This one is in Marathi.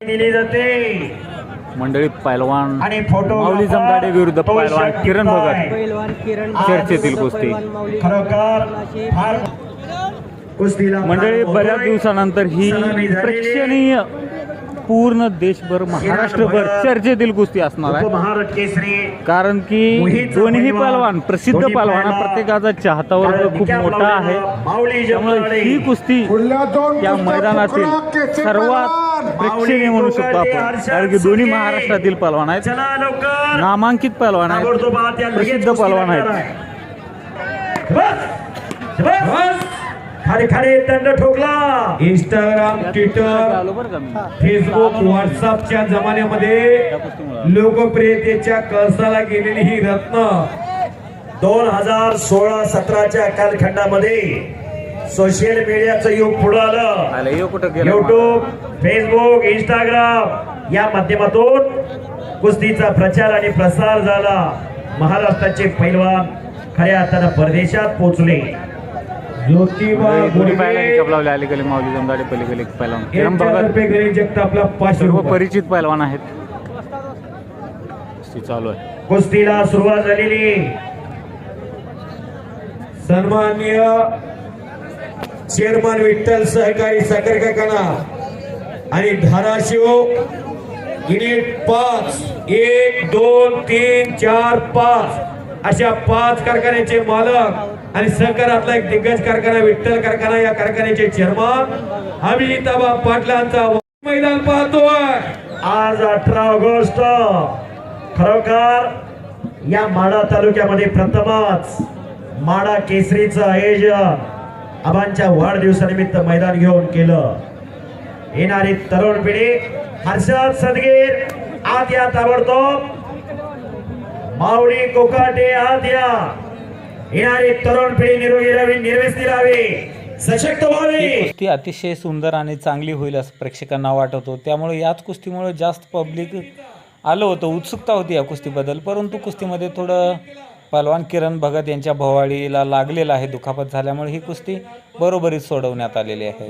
दिली जाते मंडळी पैलवान आणि फोटो माऊली जमदाडे विरुद्ध पैलवान किरण भगत चर्चेतील कुस्ती. खरोखर फार कुस्तीला मंडळी बऱ्याच दिवसानंतर ही प्रेक्षणीय पूर्ण देशभर महाराष्ट्रभर चर्चेतील कुस्ती असणार आहे. महाराष्ट्र केसरी कारण की दोन्ही पैलवान प्रसिद्ध पैलवान प्रत्येकाचा चाहता वर्ग खूप मोठा आहे. त्यामुळे ही कुस्ती त्या मैदानातील सर्वात प्रेक्षणीय म्हणू शकतो आपण. कारण की दोन्ही महाराष्ट्रातील पैलवान आहेत, नामांकित पैलवान आहेत, प्रसिद्ध पैलवान आहेत. खाली खाली दंड ठोकला. इंस्टाग्राम, ट्विटर, फेसबुक, व्हॉट्सअपच्या जमान्यामध्ये लोकप्रियतेच्या कळसाला गेलेली ही रत्न 2016-17च्या कालखंडामध्ये सोशल मीडियाचं युग पुढे आलं. युट्यूब, फेसबुक, इंस्टाग्राम या माध्यमातून कुस्तीचा प्रचार आणि प्रसार झाला. महाराष्ट्राचे पैलवान खऱ्या अर्थानं परदेशात पोहोचले. ज्योतिबा लावले अलीकडे माऊली जमदाडे पलीकडे पैलवान किरण भगत जगतापला 500 सर्व परिचित पैलवान आहेत. कुस्ती चालू आहे. कुस्तीला सुरुवात झालेली. सन्माननीय चेअरमन विठ्ठल सहकारी साखर कारखाना आणि धाराशिव युनिट 5 1 2 3 4 5 अशा 5 कारखान्याचे मालक आणि सहकारातला एक दिग्गज कारखाना विठ्ठल कारखाना या कारखान्याचे चेअरमन अभिजिताबा पाटलांचा मैदान पाहतोय. आज 18 ऑगस्ट खरोखर या माढा तालुक्यामध्ये प्रथमच माढा केसरीचं आयोजन आबांच्या वाढदिवसानिमित्त मैदान घेऊन केलं. येणारी तरुण पिढी हर्षद सदगीर आत या ताबडतोब. मावळी कोकाटे आत या. येणारी तरुण पिढी निरोगी राहावी, निर्व्यसनी राहावी, सशक्त व्हावी. कुस्ती अतिशय सुंदर आणि चांगली होईल असं प्रेक्षकांना वाटत होतं. त्यामुळे याच कुस्तीमुळे जास्त पब्लिक आलं होतं, उत्सुकता होती या कुस्तीबद्दल. परंतु कुस्तीमध्ये थोडं पहलवान किरण भगत यांच्या भवाळीला लागलेलं आहे, दुखापत झाल्यामुळे ही कुस्ती बरोबरीत सोडवण्यात आलेली आहे.